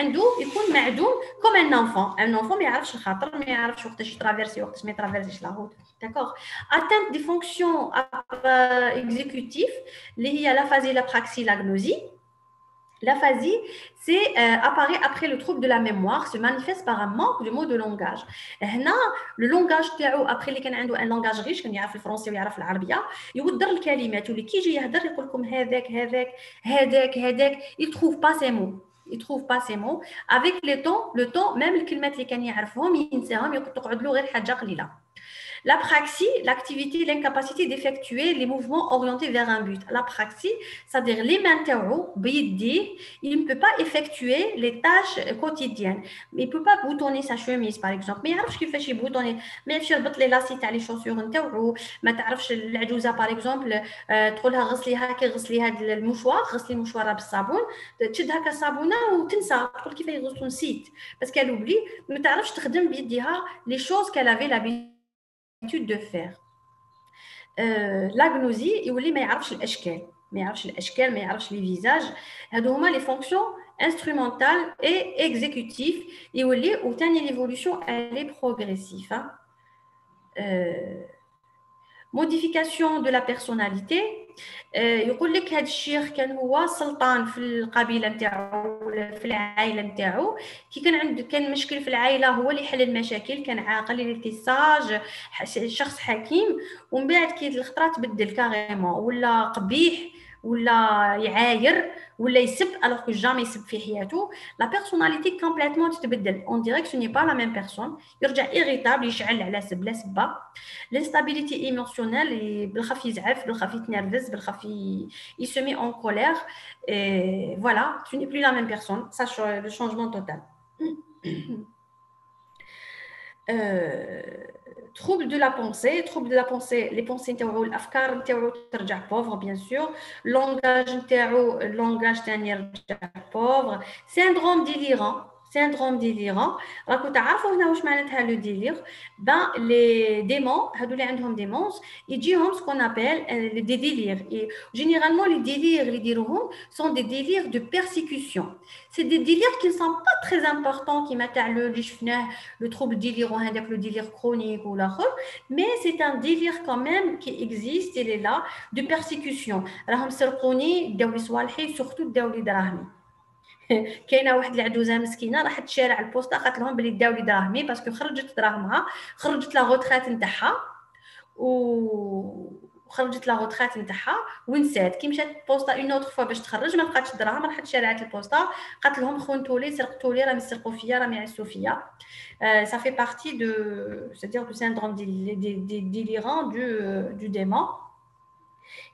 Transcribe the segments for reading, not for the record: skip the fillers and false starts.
عنده يكون معدوم كوم ان enfant ما يعرفش الخاطر ما يعرفش وقتاش يترافيرسي وقتاش ما يترافيرسيش لا روت داكوغ atteinte des fonctions exécutives اللي هي l'aphasie l'apraxie l'agnosie. L'aphasie, apparaît après le trouble de la mémoire, se manifeste par un manque de mots de langage. هنا le langage تاعو après اللي كان عنده un langage riche كان يعرف الفرنسي ويعرف العربيه يودر الكلمات واللي كي يجي يهضر يقول لكم هذاك il trouve pas ces mots. Il trouve pas ces mots. Avec le temps même الكلمات اللي كان يعرفهم ينساهم تقعد له غير حاجه قليله. L'apraxie, l'activité, l'incapacité d'effectuer les mouvements orientés vers un but. L'apraxie, c'est-à-dire les mains il ne peut pas effectuer les tâches quotidiennes. Il ne peut pas boutonner sa chemise, par exemple. Mais il ne sait pas boutonner. Mais il ne peut pas lacer les chaussures. ما تعرفش العجوزة par exemple تقول لها غسلي هذا المشوار غسلي المشوار بالصابون تشد هكا الصابونه وتنسى تقول كيف يغسلوا نسيت بس qu'elle oublie ما تعرفش تخدم بيديها les choses qu'elle avait l'habitude de faire. L'agnosie يولي ما يعرفش الاشكال ما يعرفش les visages هادو هما les fonctions instrumentales et exécutives يولي وثاني l'évolution elle est progressive. Modification de la personnalité يقول لك هذا الشيخ كان هو سلطان في القبيله نتاعو ولا في العائله نتاعو كي كان مشكل في العائله هو اللي يحل المشاكل كان عاقل اللي ساج شخص حكيم ومن بعد كي الخطره تبدل كاريمون ولا قبيح ولا يعاير ولا يسب alors que jamais يسب في حياته la personnalité complètement تتبدل on dirait que ce n'est pas la même personne يرجع irritable يشعل على سب لا سبه l'instabilité émotionnelle بالخف يزعف بالخف يتنرفز بالخف il se met en colère et voilà tu n'es plus la même personne ça le changement total. Trouble de la pensée les pensées نتاعو الافكار نتاعو ترجع pauvre bien sûr langage نتاعو langage تاني يرجع pauvre syndrome délirant راكو تعرفوا هنا واش معناتها لو ديلير بان لي ديمون هادو اللي عندهم ديمونس يجيهم سكون ابل دي ديلير اي جينيرالمون لي ديلير اللي يديروهم سون دي ديلير دو بيرسيكوسيون سي دي ديلير كي سون با تري امبورطون كيما تاع اللي شفناه لو تروبل ديلير هذاك لو ديلير كرونيك ولا اخر مي سي ان ديلير كوميم كي اكزيست اللي لا دو بيرسيكوسيون راهم سرقوني داو لي صوالحي سورتو داو لي دراهمي كاينه واحد العجوزه مسكينه راحت تشارع البوسطه قالت لهم بلي داو لي دراهمي باسكو خرجت دراهمها خرجت لا روتريت نتاعها وخرجت لا روتريت نتاعها ونسات كي مشات البوسطه اون اوتر فوا باش تخرج ما لقاتش الدراهم راحت شارعت البوسطه قالت لهم خونتولي سرقتولي راهم يسرقوا فيا راهم يعسوا فيا ça fait partie de c'est-à-dire du syndrome délirant du démon.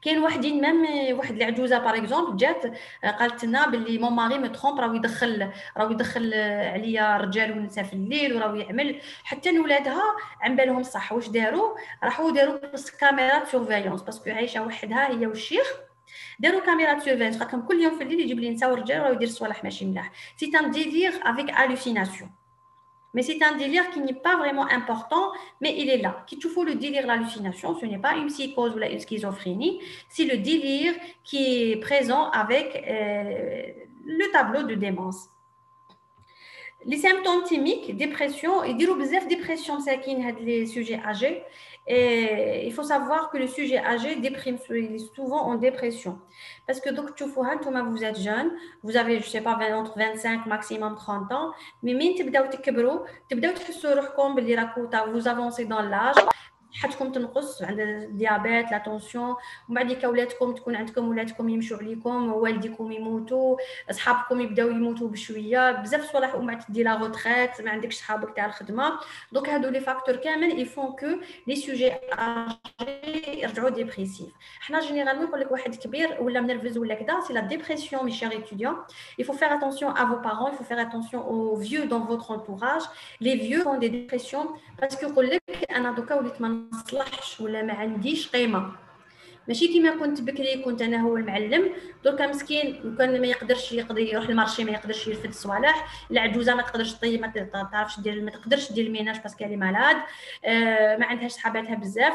كاين وحدين ميم واحد العجوزه باغ اكزومبل جات قالت لنا باللي مون ماري مي ترومب راهو يدخل عليا رجال ونساء في الليل وراهو يعمل حتى ولادها عن بالهم صح واش داروا راحوا داروا كاميرا سورفيلونس باسكو عايشه وحدها هي والشيخ داروا كاميرا سورفيلونس راكم كل يوم في الليل يجيب لي نساء ورجال راهو يدير صوالح ماشي ملاح سي ان ديلير افيك hallucination. Mais c'est un délire qui n'est pas vraiment important, mais il est là. Qu'il te faut le délire, l'hallucination, ce n'est pas une psychose ou une schizophrénie, c'est le délire qui est présent avec le tableau de démence. Les symptômes typiques, dépression, et dire aux dépression, c'est les sujets âgés. Et il faut savoir que le sujet âgé déprime souvent en dépression. Parce que donc, vous êtes jeune, vous avez, je sais pas, entre 25 maximum 30 ans, mais vous avancez dans l'âge, صحتكم تنقص عند الديابيت لا طونسيون ومن بعد اولادكم تكون عندكم ولادكم يمشوا عليكم والديكم يموتوا اصحابكم يبداو يموتوا بشويه بزاف صوالح ومن بعد تدي لا روتريت ما عندكش صحابك تاع الخدمه دونك هادو لي فاكتور كامل يفون كو لي سوجي يرجعوا ديبريسيف. حنا جينيرالمون نقول لك واحد كبير ولا منرفز ولا كذا سي لا ديبرسيون مي شير étudiants. Il faut faire attention à vos parents, il faut faire attention aux vieux dans votre entourage. Les vieux ont des dépressions parce que يقول لك انا دوكا وليت ما نصلحش ولا ما عنديش قيمه ماشي كيما كنت بكري كنت انا هو المعلم دركا مسكين وكان ما يقدرش يروح المارشي ما يقدرش يرفد الصوالح العجوزه ما تقدرش طيب ما تعرفش دير ما تقدرش دير الميناج باسكو لي مالاد ما عندهاش صحاباتها بزاف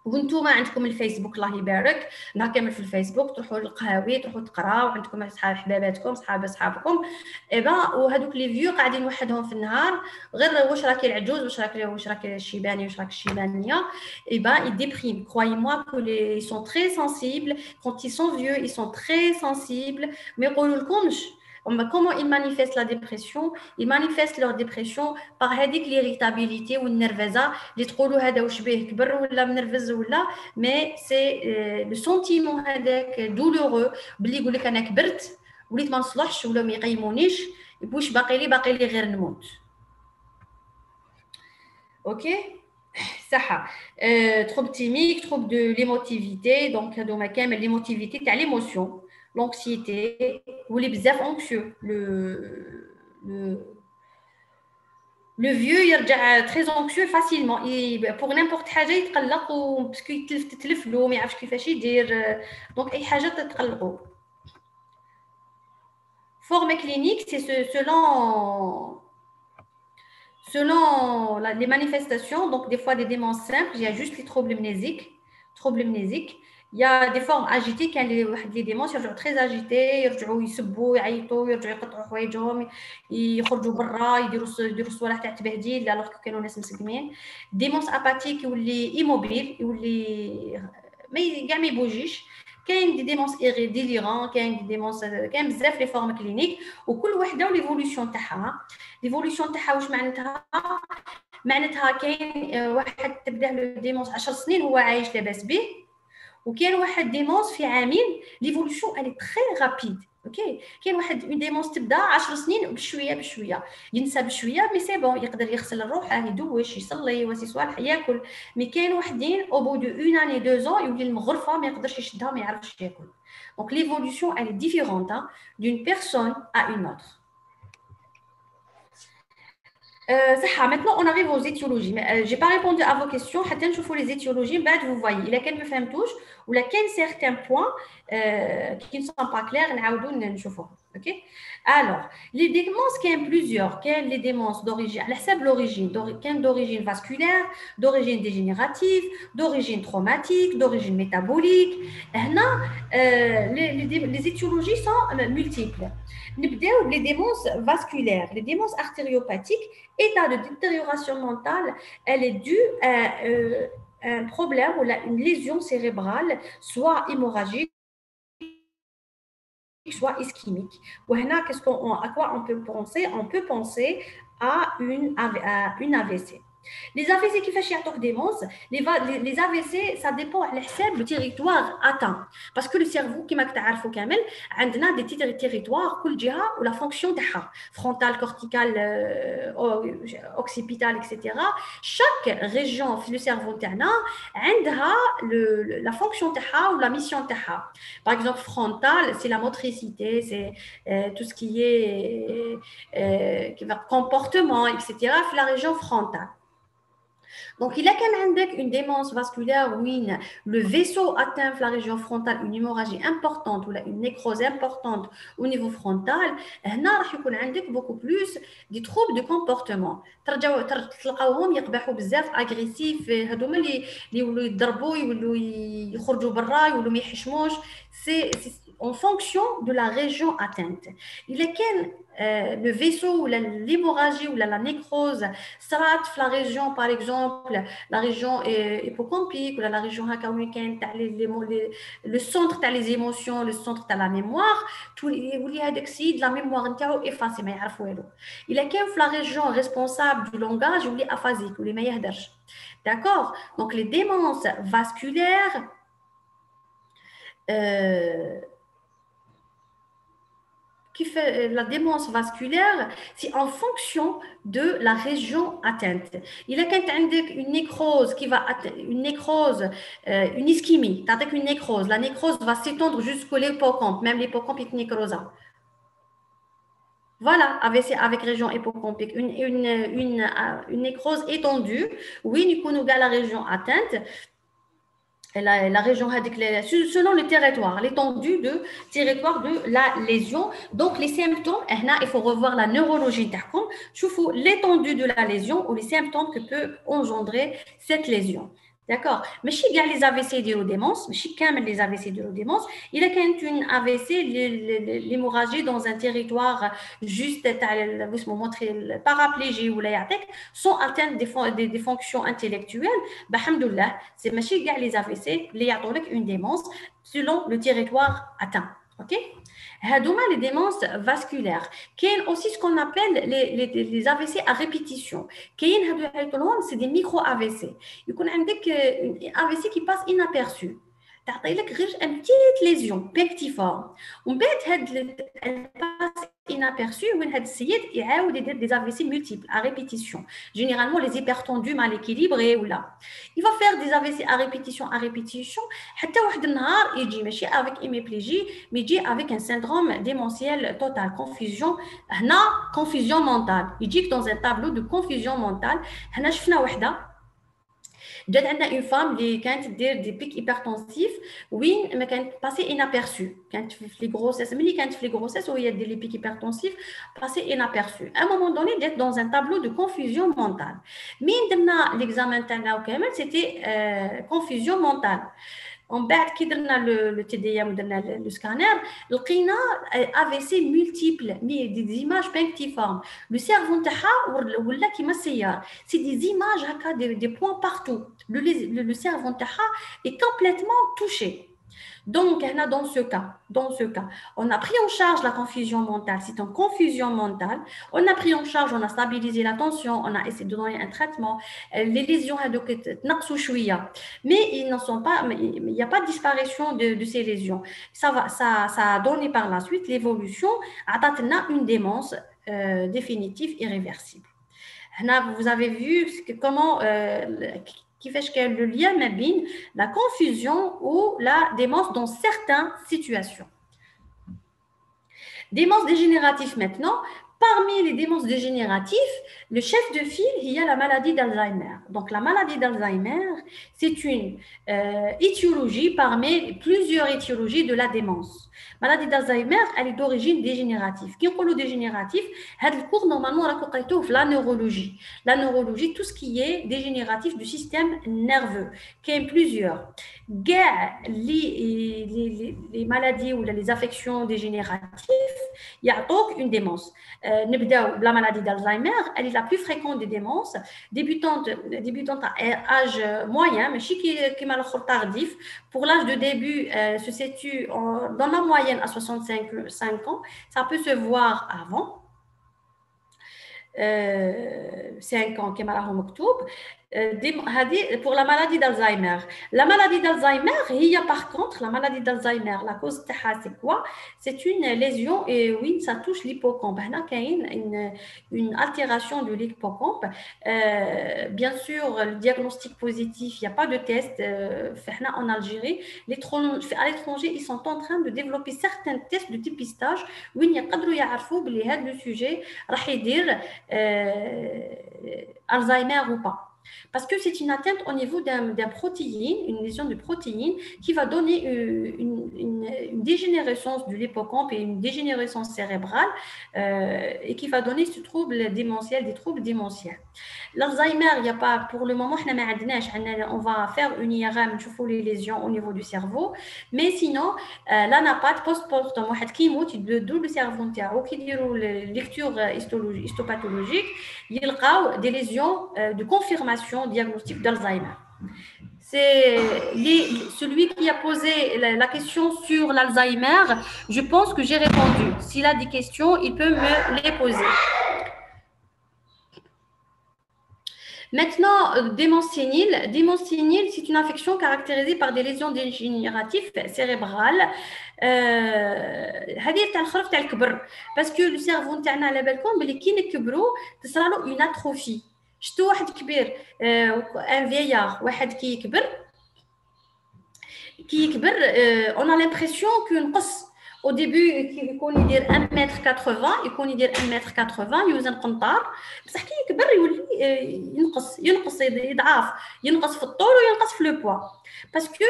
وانتم عندكم الفيسبوك الله يبارك، نهار كامل في الفيسبوك تروحوا للقهاوي تروحوا تقراو، عندكم صحاب حباباتكم صحابكم ايبا، وهذوك لي فيو قاعدين وحدهم في النهار غير واش راكي العجوز واش راكي الشيباني واش راك الشيبانيه ايبا يديبريم. كرويي موا كو لي سون تري سنسيبل كونت ils sont vieux ils sont très sensibles ما يقولوا لكمش. Comment ils manifestent la dépression? Ils manifestent leur dépression par l'irritabilité ou le nervesa. Les تقولوا هذا واش به كبر ولا منرفز ولا mais c'est le sentiment هذاك douloureux بلي يقول لك انا كبرت وليت ما نصلحش ولا ما يقيمونيش واش باقي لي غير نموت. اوكي صح. trouble thymique, trouble de l'émotivité, donc هذوما كامل l'émotivité تاع l'émotion, l'anxiété ou les بزاف anxieux. Le vieux يرجع très anxieux facilement pour n'importe حاجه يتقلق وباسكو تتلف له ما يعرفش كيفاش يدير دونك اي حاجه تتقلقوا. Forme clinique, c'est selon les manifestations, donc des fois des démences simples, il y a juste les troubles mnésiques. Il y a des formes agitées, quand les démences sont très agités, يرجعوا يسبوا يعيطوا يرجعوا يقطعوا حوايجهم يخرجوا برا يديروا صوالح تاع تبهديل alors que كانوا ناس مسقمين. démence apathique يولي immobile يولي كاع ما يبوجيش. كاين دي ديمونس ديليرون كاين دي ديمونس كاين بزاف لي فورم كلينيك وكل وحده وليفولوشن تاعها. ليفولوشن تاعها واش معناتها كاين واحد تبدا له ديمونس 10 سنين هو عايش لاباس به وكاين واحد ديمونس في عامين ليفولوشن الي تري رابيد. اوكي كاين واحد اون ديمونس تبدا 10 سنين بشويه ينسى بشويه مي سي بون يقدر يغسل الروح يدوش يصلي واسي صوالح ياكل. مي كاين وحدين او بو دو اون اني 2 ans يولي المغرفه ما يقدرش يشدها ما يعرفش ياكل. دونك ليفولوشن elle est différente d'une personne à une autre. صح. Maintenant on arrive aux étiologies. J'ai pas répondu à vos questions حتى نشوفوا les étiologies بعد vous voyez الا كان ما فهمتوش ولا كاين certains points qui ne sont pas clairs نعاودوا نشوفوهم. OK. Alors les démences كاين plusieurs. كاين les démences d'origine على حسب l'origine. كاين d'origine vasculaire, d'origine dégénérative, d'origine traumatique, d'origine métabolique. هنا les étiologies sont multiples. نبداو بلي démences vasculaires. Les démences artériopathiques, état de détérioration mentale, elle est due à un problème ou une lésion cérébrale, soit hémorragique, soit ischémique. À quoi on peut penser? On peut penser à une AVC. Les AVC qui font chier démence, les AVC, ça dépend du territoire atteint. Parce que le cerveau, qui m'a تعرفوا كامل, عندنا des territoires, كل جهة ou la fonction تاعها, frontale, corticale, occipitale, etc. Chaque région في le cerveau تاعنا عندها la fonction تاعها ou la mission تاعها. Par exemple, frontale, c'est la motricité, c'est tout ce qui est comportement, etc. في la région frontale. Donc, il y a une démence vasculaire où le vaisseau atteint la région frontale une hémorragie importante ou une nécrose importante au niveau frontal. Il y a beaucoup plus de troubles de comportement. تلقاوهم يقبحوا بزاف agressifs هذوما اللي يولوا يضربوا يولوا يخرجوا برا يولوا ما يحشموش. C'est en fonction de la région atteinte. Il y a le vaisseau ou l'hémorragie ou la nécrose صرات في la région par exemple la région hippocampique ou la région le centre تاع les émotions, le centre تاع la mémoire, tout يولي هذاك السيد la mémoire نتاعو effacée ما يعرف والو. Il y a في la région responsable du langage يولي aphasique واللي ما يهدرش. D'accord? Donc les démences vasculaires qui fait la démence vasculaire, c'est en fonction de la région atteinte. Il y a une nécrose qui va une nécrose, une ischémie, avec une nécrose. La nécrose va s'étendre jusqu'au hippocampe, même l'hippocampe est nécrosé. Voilà, avec région hippocampique, une nécrose étendue. Oui, nous connaissons la région atteinte. La région selon le territoire, l'étendue de territoire de la lésion. Donc les symptômes, il faut revoir la neurologie تاعكم, شوفوا l'étendue de la lésion ou les symptômes que peut engendrer cette lésion. D'accord. ماشي كاع لي AVC يديروا ديمونس، ماشي كامل لي AVC يديروا ديمونس. الا كانت une AVC l'hémorragie dans un territoire juste تاع اسمه موتري البارابليجي ولا يعطيك sont atteintes des fonctions intellectuelles، الحمد لله سي ماشي كاع لي AVC اللي يعطوا لك une démence selon le territoire atteint. OK. هادوما les démences vasculaires. كاين aussi ce qu'on appelle les AVC à répétition. كاين هادو يعيطوا لهم c'est des micro AVC. يكون عندك AVC qui passe inaperçu. تعطي لك غير un petite lésion pectiforme. ومن بعد هاد passe inaperçu وين هاد السيد يعاود يدير des AVC multiples à répétition. Généralement les hypertendus mal équilibrés ولا. Il va faire des AVC à répétition حتى واحد النهار يجي ماشي avec hémiplégie mais يجي avec un syndrome démentiel total confusion. هنا confusion mentale يجيك dans un tableau de confusion mentale. هنا شفنا وحده جات عندنا اون فام اللي كانت دير دي بيك هيبرتونسيف وين ما كانت باسي انابيرسو، كانت في لي غروسيس ملي كانت في لي غروسيس وهي دير لي بيك هيبرتونسيف باسي انابيرسو. ا مومون دوني جات دون ان تابلو دو كونفوزيون مونتال. مين درنا ليكزامان تاعنا وكامل سيتي كونفوزيون مونتال. ومن بعد كي درنا لو تي دي ام ودرنا لو سكانير لقينا AVC مولتيبل مي دي زيماج بينكتيفورم. لو سيرفو نتاعها ولا كيما السيار سي دي زيماج هكا دي بوين بارتو. لو سيرفو نتاعها اي كومبليتمون توشي. Donc, dans ce cas, on a pris en charge la confusion mentale. C'est une confusion mentale. On a pris en charge, on a stabilisé la tension, on a essayé de donner un traitement. Les lésions, mais ils ne sont pas, il n'y a pas de disparition de ces lésions. Ça a donné par la suite l'évolution à une démence définitive irréversible. Vous avez vu comment qui fait que le lien mabine la confusion ou la démence dans certaines situations. Démence dégénérative maintenant. Parmi les démences dégénératives, le chef de file, il y a la maladie d'Alzheimer. Donc, la maladie d'Alzheimer, c'est une étiologie parmi plusieurs étiologies de la démence. Maladie d'Alzheimer, elle est d'origine dégénérative. Qui est dégénératif? Le cours, normalement, on a la neurologie. La neurologie, tout ce qui est dégénératif du système nerveux. Qui est plusieurs. Les maladies ou les affections dégénératives, il y a donc une démence. La maladie d'Alzheimer, elle est la plus fréquente des démences, débutante à âge moyen, mais qui est tardif. Pour l'âge de début, se situe dans la moyenne à 65 ans. Ça peut se voir avant. 5 ans, comme on octobre. Pour la maladie d'Alzheimer. La maladie d'Alzheimer, il y a par contre, la maladie d'Alzheimer, la cause c'est quoi? C'est une lésion et oui, ça touche l'hippocampe. Il y a une altération de l'hippocampe. Bien sûr, le diagnostic positif, il n'y a pas de test. En Algérie, à l'étranger, ils sont en train de développer certains tests de dépistage où il y a le sujet, Alzheimer ou pas. Parce que c'est une atteinte au niveau d'un protéine, une lésion de protéine qui va donner une dégénérescence de l'hippocampe et une dégénérescence cérébrale et qui va donner ce trouble démentiel, des troubles démentiels. L'Alzheimer, il n'y a pas, pour le moment, on va faire une IRM, les lésions au niveau du cerveau, mais sinon, l'anapath post-mortem, le cerveau qui dit lecture histopathologique, il y a des lésions de confirmation diagnostic d'Alzheimer. C'est celui qui a posé la question sur l'Alzheimer. Je pense que j'ai répondu. S'il a des questions, il peut me les poser. Maintenant, démence sénile. Démence sénile, c'est une affection caractérisée par des lésions dégénératives cérébrales. هذه تاع الخرف تاع الكبر باسكو لو سيرفو نتاعنا على بالكم بلي كي نكبروا تصرالو اون اتروفي. شتو واحد كبير ان فييار واحد كي يكبر on a l'impression كنقص. Au début, يكون يدير 1m80 يكون يدير 1m80 يوزن قنطار بصح كي يكبر يولي ينقص يضعف ينقص في الطول وينقص في لو بوا باسكو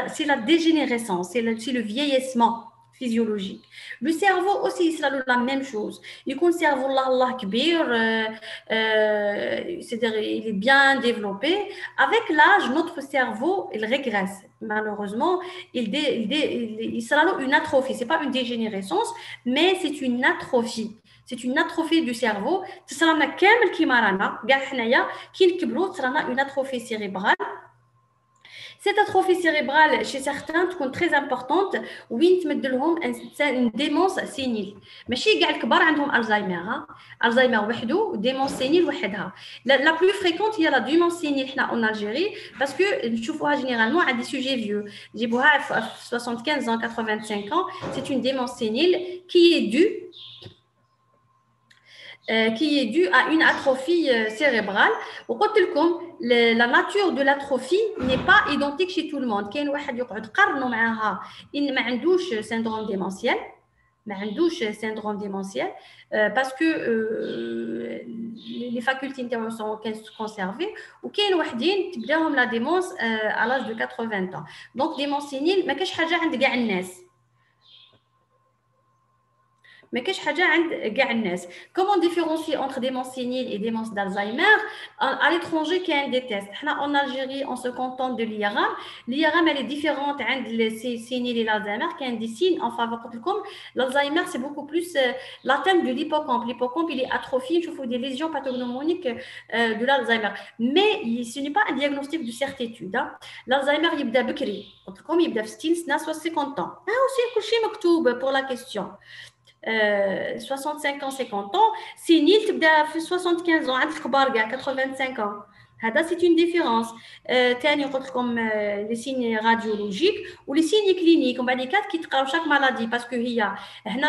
سي لا ديجينيريسونس سي لو فييسمون physiologique. Le cerveau aussi, il sera la même chose. Il compte cerveau Allah kbir, c'est-à-dire il est bien développé. Avec l'âge, notre cerveau, il régresse. Malheureusement, il sera une atrophie. C'est pas une dégénérescence, mais c'est une atrophie. C'est une atrophie du cerveau. Ce sera كامل كيما رانا كاع حنايا كي نكبروا تصرا une atrophie cérébrale. Cette atrophie cérébrale, chez certains, est très importante. وين تمد لهم une démence sénile. ماشي كاع الكبار عندهم الزهايمر. الزهايمر وحده démence sénile وحدها. La plus fréquente, il y a la démence sénile en Algérie parce que نشوفوها généralement à des sujets vieux. جيبوها à 75 ans, 85 ans, c'est une démence sénile qui est due à une atrophie cérébrale. La nature de l'atrophie n'est pas identique chez tout le monde. كاين واحد يقعد قرنوا معاها إن ما عندوش syndrome démentiel. ما عندوش syndrome démentiel parce que les facultés نتاعو sont conservées وكاين وحدين تبداهم la démence à l'âge de 80 ans. Donc démence sénile ما كاش حاجه عند كاع الناس. Mais qu'est-ce que comment différencier entre démence sénile et démence d'Alzheimer? À l'étranger, il y a des tests. En Algérie, on se contente de l'IRM. L'IRM, elle est différente entre les séniles et l'Alzheimer, qui a des signes en faveur de l'Alzheimer, c'est beaucoup plus l'atteinte de l'hippocampe. L'hippocampe, il est atrophié, il faut des lésions pathognomoniques de l'Alzheimer. Mais ce n'est pas un diagnostic de certitude. Hein. L'Alzheimer, il y a Bekri. Comme il y a 50 ans. Ah, aussi, il pour la question. 65 ans, 50 ans, sénile, tu as 75 ans, 85 ans. C'est une différence. Comme les signes radiologiques ou les signes cliniques. On va dire qui traitent chaque maladie parce que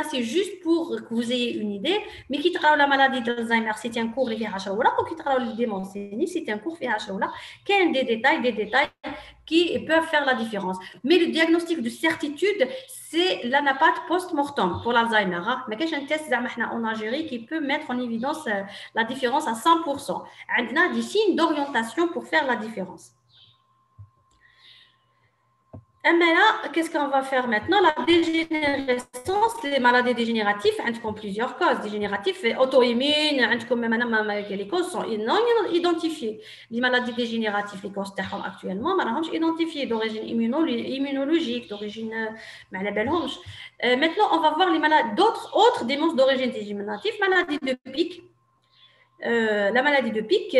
c'est juste pour que vous ayez une idée. Mais qui traitent la maladie d'Alzheimer, c'est un cours qui fait ou qui traitent le démence sénile, c'est un cours qui fait qui a des détails qui peuvent faire la différence. Mais le diagnostic de certitude, c'est l'anapath post-mortem pour l'Alzheimer. Mais il y a un test en Algérie qui peut mettre en évidence la différence à 100%. On a des signes d'orientation pour faire la différence. Mais là, qu'est-ce qu'on va faire maintenant? La dégénérescence, les maladies dégénératives, ont plusieurs causes. Dégénératives et auto-immunes, les causes sont non identifiées. Les maladies dégénératives, les causes actuellement, sont identifiées d'origine immunologique, d'origine. Maintenant, on va voir les maladies autres démences d'origine dégénérative, maladies de pic. La maladie de pic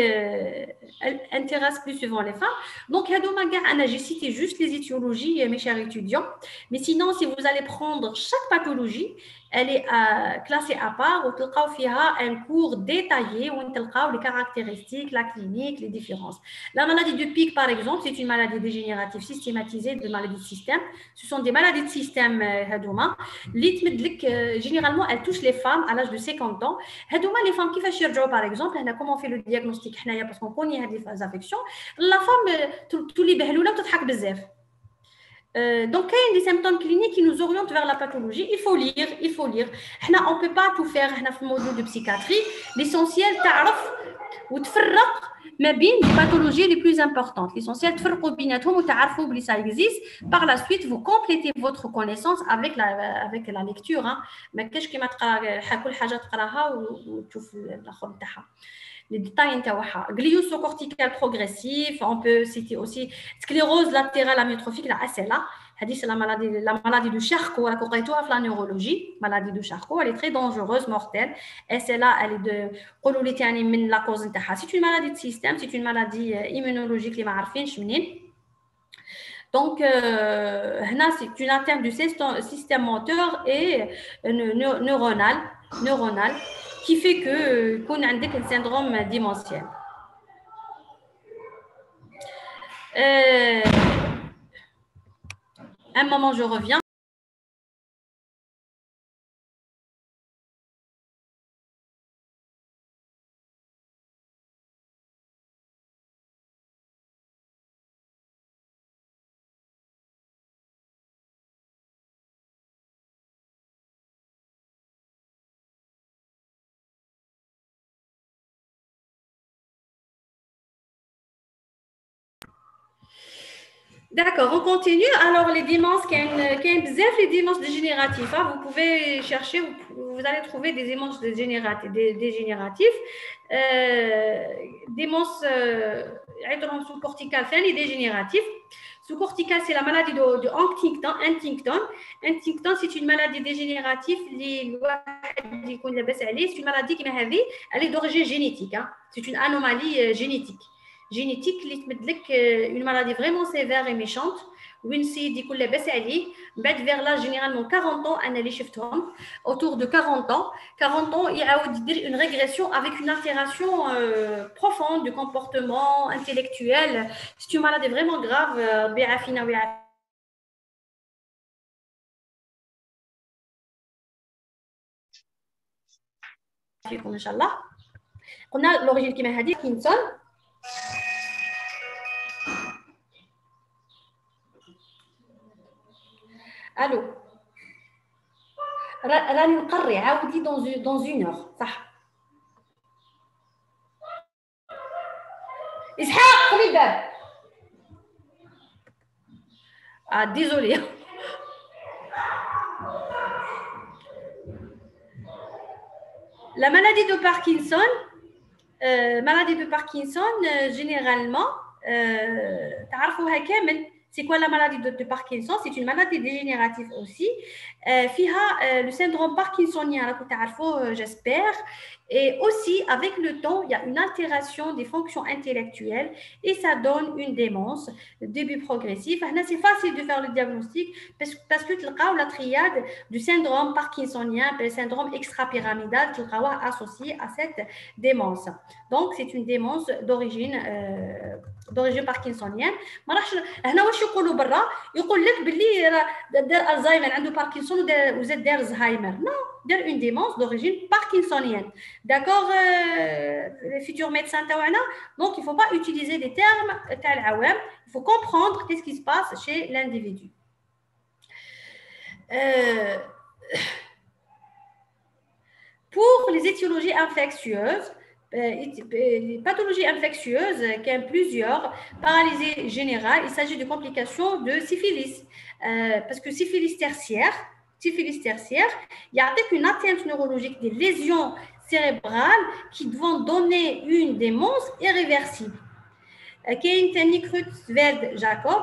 elle intéresse plus souvent les femmes. Donc, j'ai cité juste les étiologies, mes chers étudiants. Mais sinon, si vous allez prendre chaque pathologie, elle est classée à part ou vous un cours détaillé où vous les caractéristiques, la clinique, les différences. La maladie de pic, par exemple, c'est une maladie dégénérative systématisée de maladie de système. Ce sont des maladies de système généralement, elles touchent les femmes à l'âge de 50 ans. Les femmes qui font par exemple, comment on fait le diagnostic parce qu'on connaît les affections. La femme, tous les behloula, tout le bzef. Donc, il y a des symptômes cliniques qui nous orientent vers la pathologie. Il faut lire. On ne peut pas tout faire dans le module de psychiatrie. L'essentiel, ou mais bien les pathologies les plus importantes. L'essentiel, ça existe. Par la suite, vous complétez votre connaissance avec la lecture. Mais qu'est-ce qui m'a les détails glioso-cortical progressif, on peut citer aussi sclérose latérale amyotrophique, la SLA. C'est la maladie de Charcot, la neurologie, maladie de Charcot, elle est très dangereuse, mortelle. SLA, elle est de la cause. C'est une maladie de système, c'est une maladie immunologique, les marfins, donc, c'est une atteinte du système moteur et neuronal qui fait qu'on a un syndrome démentiel. Un moment, je reviens. D'accord, on continue. Alors, les démences, les démences dégénératives. Hein. Vous pouvez chercher, vous allez trouver des démences dégénératives. Démence sous-corticale, c'est dégénératif. Sous-corticale, c'est la maladie de Huntington. Huntington, c'est une maladie dégénérative. C'est une maladie qui elle est d'origine génétique. Hein. C'est une anomalie génétique. Génétique اللي تمد لك une maladie vraiment sévère et méchante وين السيد يكون لاباس عليه بعد vers l'âge généralement 40 ans انا اللي شفتهم autour de 40 ans يعاود يدير une régression avec une altération profonde du comportement intellectuel. C'est une maladie vraiment grave. ربي يعافينا ويعافينا فيكم ان شاء الله. قلنا لوريجين كيما هذه كينسون. الو راني نقري عاودي dans une heure صح. اسحاق قولي الباب. désolé. La maladie de Parkinson, généralement, تعرفوها كامل. C'est quoi la maladie de Parkinson? C'est une maladie dégénérative aussi. Le syndrome parkinsonien, j'espère. Et aussi, avec le temps, il y a une altération des fonctions intellectuelles et ça donne une démence, début progressif. C'est facile de faire le diagnostic parce que la triade du syndrome parkinsonien, le syndrome extrapyramidal, associé à cette démence. Donc, c'est une démence d'origine parkinsonienne. ما راحش هنا واش يقولوا برا يقول لك باللي دار الزهايمر عنده باركنسون وزاد دار زهايمر. Non, دار une démence d'origine parkinsonienne. D'accord, les futurs médecins تاعنا. Donc il faut pas utiliser des termes تاع العوام. Il faut comprendre qu'est-ce qui se passe chez l'individu. Pour les étiologies infectieuses, les pathologies infectieuses, qui ont plusieurs, paralysée générale, il s'agit de complications de syphilis. Parce que syphilis tertiaire, il y a une atteinte neurologique des lésions cérébrales qui vont donner une démence irréversible. كاين ثاني Creutzfeldt-Jakob.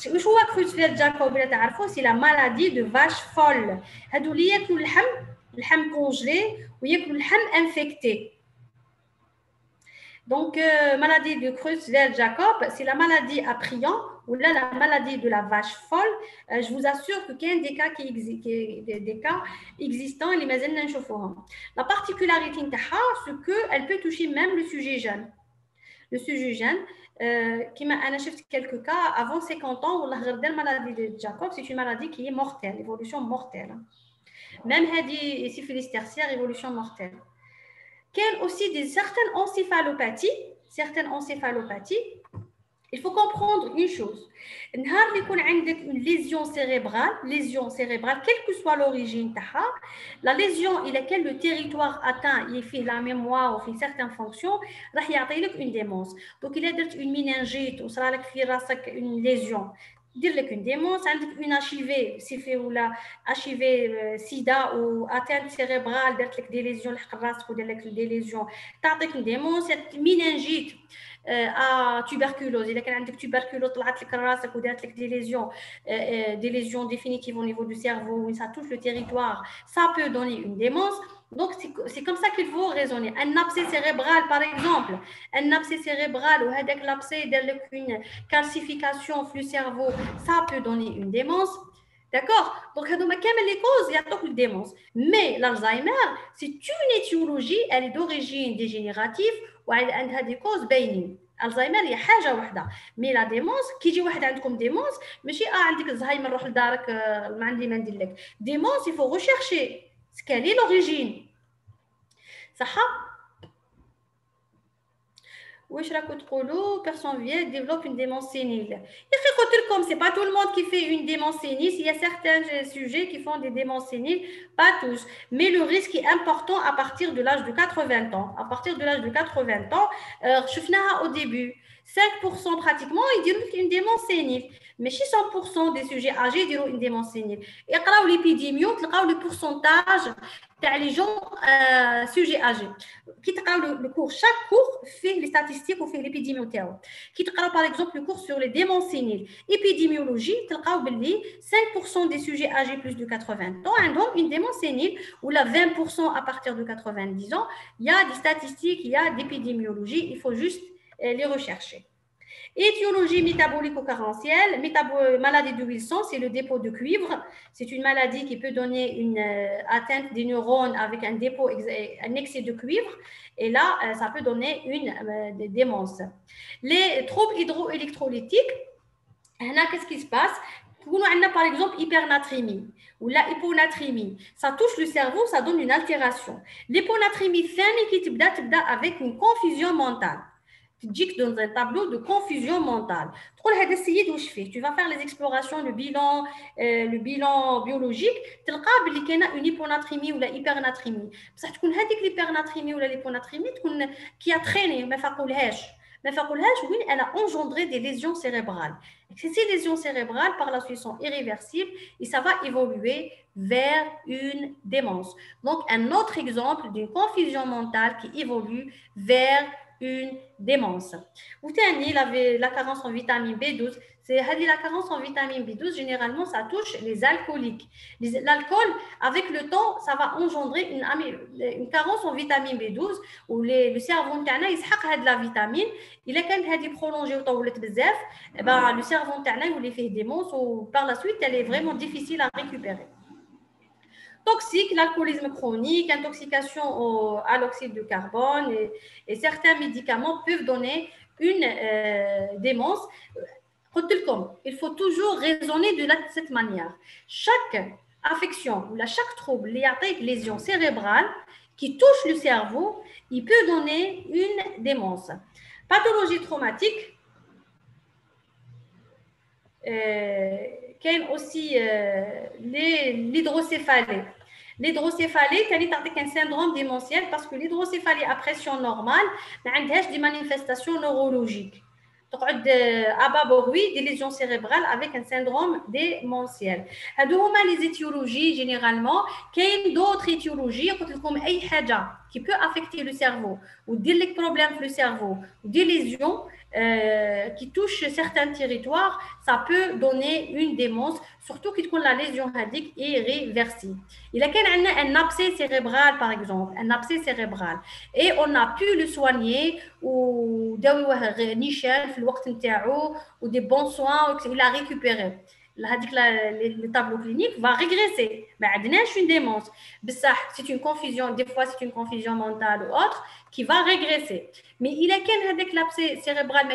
واش هو Creutzfeldt-Jakob اللي تعرفوه؟ سي لا مالادي دو فاش فول. هادو اللي ياكلوا اللحم كونجلي وياكلوا اللحم انفكتي. Donc, maladie de Creutzfeldt-Jakob, c'est la maladie à prion ou là la maladie de la vache folle. Je vous assure que qu'il y a des cas existants, les mazalna nshoufohom. La particularité c'est qu'elle peut toucher même le sujet jeune. Le sujet jeune, qui m'a acheté quelques cas avant 50 ans, la maladie de Jacob, c'est une maladie qui est mortelle, évolution mortelle. Même si syphilis tertiaire, évolution mortelle. Qu'il y a aussi certaines encéphalopathies. Il faut comprendre une chose. Une lésion cérébrale, quelle que soit l'origine, la lésion et laquelle le territoire atteint, il fait la mémoire ou fait certaines fonctions, il y a une démence. Donc, il y a une méningite ou une lésion. Dire une démence, une HIV, HIV sida ou atteinte cérébrale, des lésions, des lésions, une démence, une méningite. tuberculose. Il y a une tuberculose, des lésions définitives au niveau du cerveau, ça touche le territoire, ça peut donner une démence. Donc, c'est comme ça qu'il faut raisonner. Un abcès cérébral, par exemple, ou l'abcès une calcification flux cerveau, ça peut donner une démence. D'accord? Donc, les causes, il y a donc une démence. Mais l'Alzheimer, c'est une étiologie, elle est d'origine dégénérative ou elle a des causes باينين. الزهايمر هي حاجه واحده مي لا ديمونس كي يجي واحد عندكم ديمونس ماشي عندك الزهايمر روح لدارك ما عندي ما ندير لك ديمونس يفو ريشيرشي سكالي لوريجين صح. واش راكو تقولوا personne vieille développe une démence sénile. يا اخي قلت لكم c'est pas tout le monde qui fait une démence sénile, il y a certains sujets qui font des démences séniles, pas tous, mais le risque est important à partir de l'âge de 80 ans. À partir de l'âge de 80 ans, شفناها au début, 5% pratiquement يديروا une démence sénile. Mais 600% des sujets âgés يديروا une démence sénile. اقراو l'épidémie تلقاو le pourcentage تاع les gens sujets âgés. Qui تقراو le cours, chaque cours fait les statistiques ou fait l'épidémie تاعو. Qui تقراو par exemple le cours sur les démences séniles, épidémiologie تلقاو باللي 5% des sujets âgés plus de 80 ans عندهم une démence sénile, ou la 20% à partir de 90 ans. Il y a des statistiques, il y a d'épidémiologie, il faut juste les rechercher. Étiologie métabolico-carentielle, maladie de Wilson, c'est le dépôt de cuivre. C'est une maladie qui peut donner une atteinte des neurones avec un dépôt, un excès de cuivre. Et là, ça peut donner une démence. Les troubles hydroélectrolytiques, qu'est-ce qui se passe? On a par exemple hypernatrémie ou la hyponatrémie. Ça touche le cerveau, ça donne une altération. L'hyponatrémie, qui تبدا avec une confusion mentale. تجيك dans un tableau de confusion mentale. تقول هذا السيد واش فيه؟ Tu vas faire les explorations, le bilan biologique, تلقى باللي كاينه une hyponatrémie ولا hypernatrémie. بصح تكون هذيك l'hypernatrémie ولا l'hyponatrémie تكون qui a traîné ما فاقولهاش. Oui, elle a engendré des lésions cérébrales. Et ces lésions cérébrales, par la suite, sont irréversibles et ça va évoluer vers une démence. Donc, un autre exemple d'une confusion mentale qui évolue vers une démence. Vous tenez la carence en vitamine B12. La carence en vitamine B12, généralement, ça touche les alcooliques. L'alcool, avec le temps, ça va engendrer une carence en vitamine B12 où le cerveau il يسحق de la vitamine. Il a quand même prolongé au temps بزاف, le cerveau il fait démence ou par la suite, elle est vraiment difficile à récupérer. Toxique, l'alcoolisme chronique, intoxication à l'oxyde de carbone et certains médicaments peuvent donner une démence. Il faut toujours raisonner de cette manière. Chaque affection ou chaque trouble lié à une lésion cérébrale qui touche le cerveau, il peut donner une démence. Pathologie traumatique, qu'il y a aussi l'hydrocéphalie. L'hydrocéphalie, c'est un syndrome démentiel parce que l'hydrocéphalie à pression normale n'a pas des manifestations neurologiques. Donc, à bas bruit, des lésions cérébrales avec un syndrome démentiel. Les étiologies, généralement, il y a d'autres étiologies qui peuvent affecter le cerveau ou des problèmes dans le cerveau ou des lésions qui touchent certains territoires, ça peut donner une démence, surtout quand la lésion est irréversible. Il y a un abcès cérébral, par exemple, un abcès cérébral, et on a pu le soigner ou ou des bons soins, il a récupéré. Le tableau clinique va régresser. Mais une démence. C'est une confusion, des fois c'est une confusion mentale ou autre qui va régresser. Mais il a qu'un l'abcès cérébral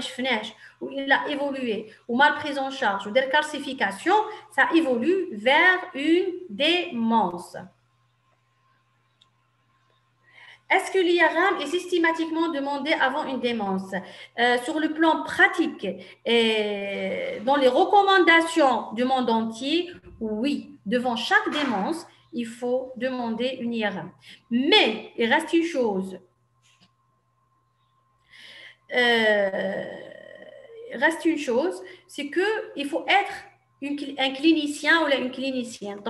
où il a évolué, ou mal prise en charge, ou des calcifications, ça évolue vers une démence. Est-ce que l'IRM est systématiquement demandé avant une démence? Sur le plan pratique, dans les recommandations du monde entier, oui, devant chaque démence, il faut demander une IRM. Mais il reste une chose. C'est qu'il faut être un clinicien ou une clinicienne.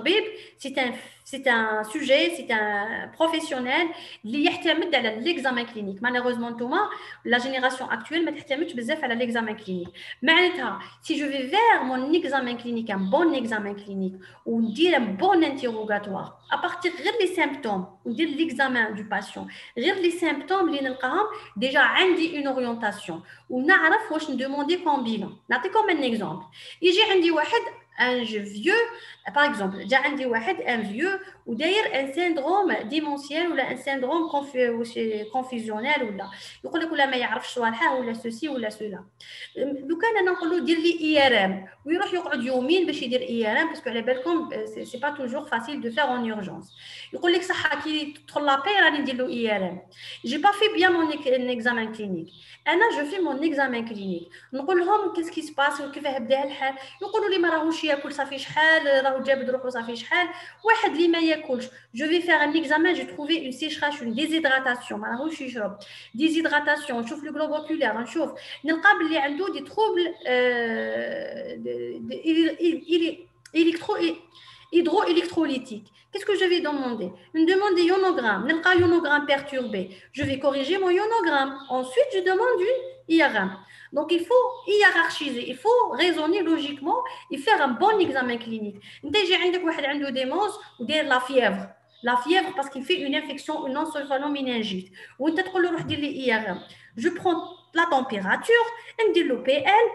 C'est un sujet, c'est un professionnel qui يعتمد على l'examen clinique. Malheureusement, la génération actuelle ne تعتمدش بزاف على l'examen clinique. معناتها, si je vais vers mon examen clinique, un bon examen clinique, ou dire un bon interrogatoire, à partir des symptômes, ou dire l'examen du patient, les symptômes اللي نلقاهم, déjà عندي une orientation, ou نعرف واش ندemander comme bilan. نعطيكم un exemple. يجي عندي واحد un vieux, par exemple, j'ai un vieux ou d'ailleurs un syndrome démentiel ou un syndrome confusionnel ou là يقول لك ولا ما يعرفش صوالحه ولا ceci ولا cela. لو كان انا نقول له دير لي اي ار ام ويروح يقعد يومين باش يدير اي ار ام باسكو على بالكم سي با توجور فاسيل دو فير اون اورجونس. يقول لك صح كي تدخل لابي راني ندير له اي ار ام. جي با في بيان مون اكزامان كلينيك. انا جو في مون اكزامان كلينيك نقول لهم كيس كي سباس وكيفاه بدا الحال يقولوا لي ما راهوش ياكل صافي شحال راهو جابد روحو صافي شحال واحد اللي ما ياكلش جو في فير ان اكزامان جو تروفي اون سيشراش اون ديزيدراتاسيون ما راهوش يشرب ديزيدراتاسيون نشوف لو جلوب اوكولير نشوف نلقى باللي عنده دي تروبل hydroélectrolytique. Qu'est-ce que je vais demander? Je me demande des ionogramme. Nalqa ionogramme perturbé. Je vais corriger mon ionogramme. Ensuite, je demande une IRM. Donc, il faut hiérarchiser, il faut raisonner logiquement et faire un bon examen clinique. Déjà, il y a un démence ou la fièvre. La fièvre parce qu'il fait une infection, une non-sulfonoméningite. Ou tu as dit IRM. Je prends la température, je dis le PL.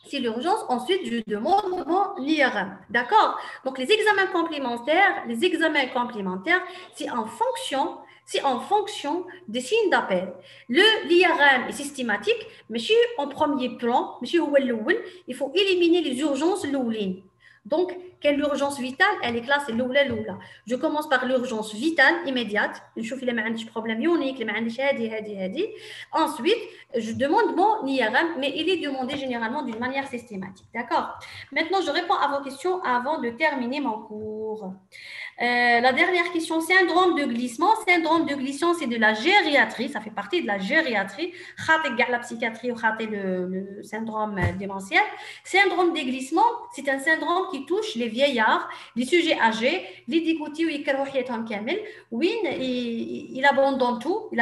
C'est l'urgence, ensuite je demande mon IRM. D'accord? Donc les examens complémentaires, c'est en fonction des signes d'appel. L'IRM est systématique, mais en premier plan, il faut éliminer les urgences loulines. Donc, quelle urgence vitale? Elle est classée l'oula. Je commence par l'urgence vitale immédiate. Je vois qu'il y a un problème ionique, Ensuite, je demande mon IRM, mais il est demandé généralement d'une manière systématique. D'accord? Maintenant, je réponds à vos questions avant de terminer mon cours. La dernière question, syndrome de glissement. Syndrome de glissement, c'est de la gériatrie. Ça fait partie de la gériatrie. La psychiatrie ou le syndrome démentiel. Syndrome de glissement, c'est un syndrome qui touche les vieillards, les sujets âgés, les dégoûtés ou il abandonne tout. Il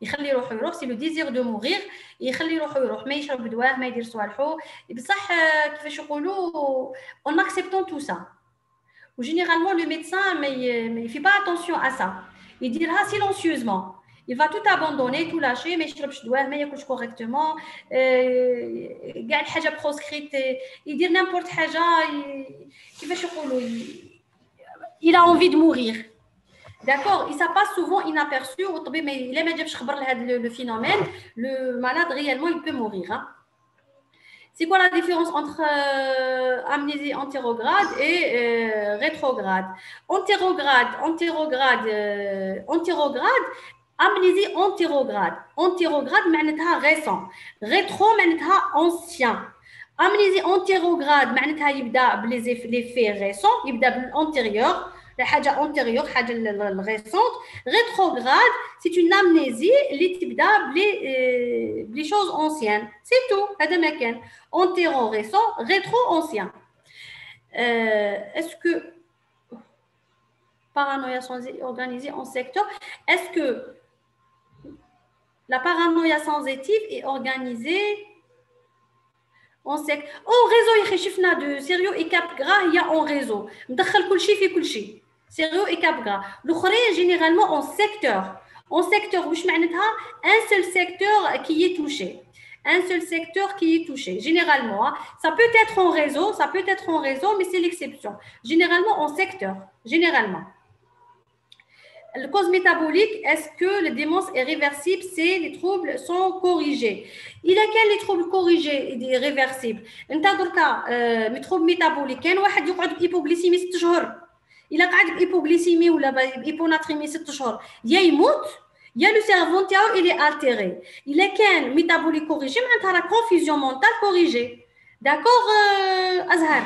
يخلي روحو يروح سي لو ديزير دو مورير يخلي روحو يروح ما يشرب دواه ما يدير صوالحو بصح كيفاش يقولوا اون اكسبتون تو سا وجينيرالمون لو ميدسان ما يفي با اتونسيون ا سا يديرها سيلونسيوزمون il va tout abandonner tout lâcher ما يشربش دواه ما ياكلش كوريكتومون كاع الحاجه بروسكريت يدير نيمبورت حاجه كيفاش يقولوا il a envie de mourir. D'accord, et ça passe souvent inaperçu, mais il est le phénomène, le malade réellement il peut mourir. Hein. C'est quoi la différence entre amnésie antérograde et rétrograde? Antérograde, amnésie antérograde. Antérograde, c'est récent. Rétro, c'est ancien. Amnésie antérograde, c'est les faits récents, c'est antérieur. La حاجة antérieure, حاجة récente. Rétrograde, c'est une amnésie qui تبدا les choses anciennes. C'est tout. هذا ما كان. Antéro récent, rétro ancien. Est-ce que paranoïa sans organisée en secteur, est-ce que la paranoïa sensitive est organisée en secteur? Oh, réseau يخي شفنا de sérieux et cap gras il y a en réseau. مدخل كل شيء في كل شيء. Sérieux et cap gras. L'autre généralement en secteur. En secteur, un seul secteur qui est touché. Un seul secteur qui est touché. Généralement, ça peut être en réseau, mais c'est l'exception. Généralement en secteur. Généralement. Le cause métabolique, est-ce que le démence est réversible? C'est les troubles sont corrigés. Il y a quels les troubles corrigés et réversibles? Les troubles métaboliques. Il y a un واحد hypoglycémie 6 شهور. Il a قاعد hypoglycémie ou hyponatrémie 6 شهور. يا يموت يا le cerveau نتاعو il est altéré. Il a qu'un métabolique corrigé معناتها la confusion mentale corrigée. D'accord Azhar?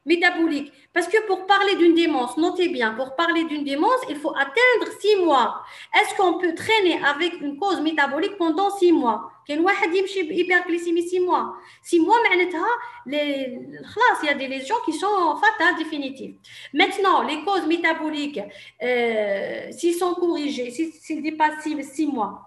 Métabolique. Parce que pour parler d'une démence, notez bien, pour parler d'une démence, il faut atteindre 6 mois. Est-ce qu'on peut traîner avec une cause métabolique pendant 6 mois? كاين واحد يمشي بhyperglycémie 6 mois. 6 mois, معناتها il y a des lésions qui sont fatales, définitives. Maintenant, les causes métaboliques, s'ils sont corrigés, s'ils dépassent 6 mois,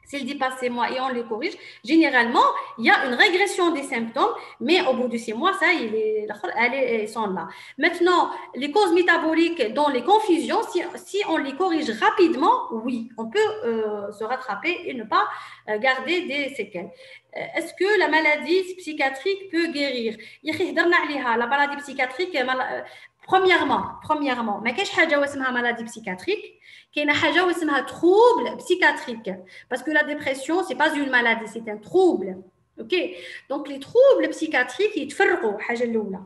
S'ils dépassent 6 mois et on les corrige, généralement, il y a une régression des symptômes, mais au bout de 6 mois, ça, ils sont là. Maintenant, les causes métaboliques dans les confusions, si on les corrige rapidement, oui, on peut se rattraper et ne pas garder des séquelles. Est-ce que la maladie psychiatrique peut guérir? La maladie psychiatrique, premièrement, ما كاينش حاجه اسمها maladie psychiatrique. كاينه حاجه واسمها trouble psychiatrique parce que la dépression c'est pas une maladie, c'est un trouble. OK, donc les troubles psychiatriques يتفرقوا حاجه الاولى.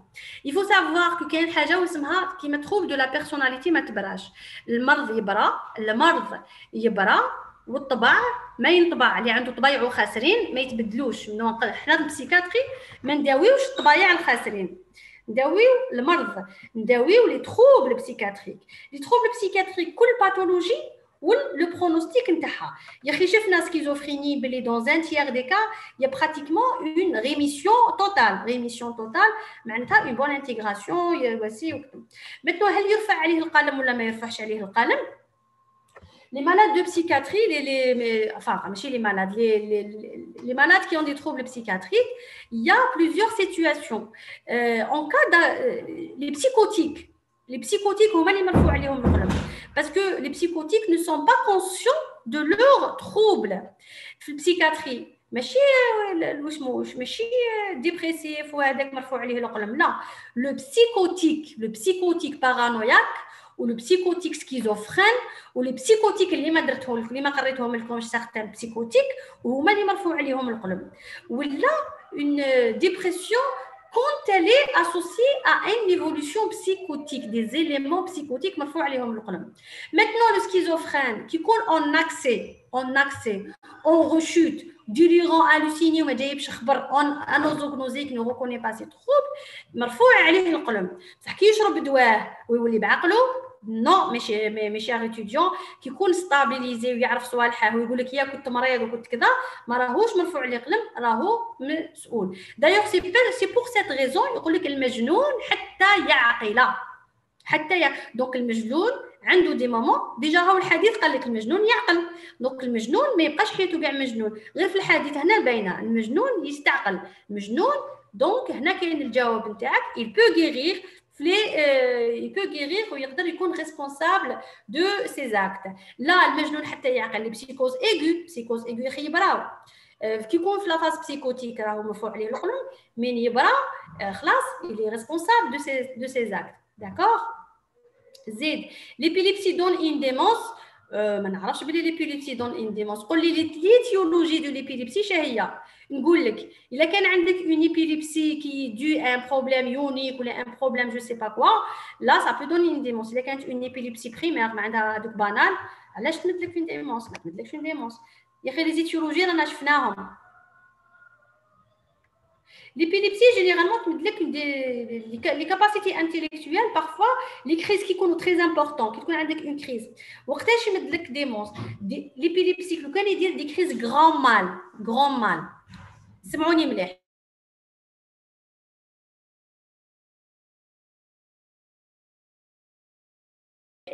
Il faut savoir que كاين حاجه واسمها كيما trouble de la personnalité ما تبراش. المرض يبرى والطبع ما ينطبع. اللي عنده طبايعه خاسرين ما يتبدلوش. حنا البسيكاتري ما نداويوش الطبايع الخاسرين، نداويو المرض، نداويو لي تروبل بسيكاتريك. لي تروبل بسيكاتريك كل باثولوجي ولو برونوستيك نتاعها. يا اخي شفنا سكيزوفريني بلي دون ان تيير دي كا يا براتيكمون اون ريميسيون توتال معناتها اون بون انتيغراسيون واسي. متنو هل يرفع عليه القلم ولا ما يرفعش عليه القلم؟ Les malades de psychiatrie, les malades qui ont des troubles psychiatriques, il y a plusieurs situations. En cas les psychotiques, parce que les psychotiques ne sont pas conscients de leurs troubles. La psychiatrie, ماشي dépressif وهذاك مرفوع عليه القلم. لا, le psychotique paranoïaque ou le psychotique schizophrène ou les psychotiques اللي ما درتهم لك اللي ما قريتهم لكمش certains psychotiques وهما اللي مرفوع عليهم القلم. ولا une dépression quand elle est associée à une évolution psychotique, des éléments psychotiques مرفوع عليهم القلم. Maintenant le schizophrène qui coule en accès, en rechute, délirant, halluciné وما جايبش خبر انوزوغنوزيك ne reconnaît pas ses troubles مرفوع عليه القلم. بصح كي يشرب دواه ويولي بعقله نو ماشي ايتيديون كيكون ستابيليزي ويعرف صوالحه ويقول لك يا كنت مريض وكنت كذا ما راهوش مرفوع عليه قلم راهو مسؤول. دايوغ سي بور سيت ريزون يقول لك المجنون حتى دونك المجنون عنده دي مومون ديجا هو الحديث قال لك المجنون يعقل. دونك المجنون ما يبقاش حياته كاع مجنون، غير في الحديث هنا باينه المجنون يستعقل المجنون. دونك هنا كاين الجواب نتاعك il peut guérir ويقدر يكون responsable de ses actes. لا المجنون حتى يعقل. بسيكوز ايغو يخي يبراو كي يكون في لافاز بسيكوتيك راهو مرفوع عليه القلم من يبرا خلاص il est responsable de ses actes. d'accord. زيد l'épilepsie donne une démence. ما نعرفش بلي ليبيليبسي دون ان ديمونس. قول لي ليتيولوجي دو ليبيليبسي شهيه. نقول لك الا كان عندك اون ايبيليبسي كي دو ان بروبليم يونيك ولا ان بروبليم جو سي با كوا لا سا بو دوني ان ديمونس. الا كانت اون ايبيليبسي بريمير ما عندها هذوك بانال علاش تمدلك اون ديمونس؟ ما تمدلكش اون ديمونس يا اخي. لي زيتيولوجي رانا شفناهم. L'épilepsie, généralement, les capacités intellectuelles, parfois, les crises qui sont très importantes, qui sont une crise. L'épilepsie, quand il dit des crises grand mal. C'est mon imlé.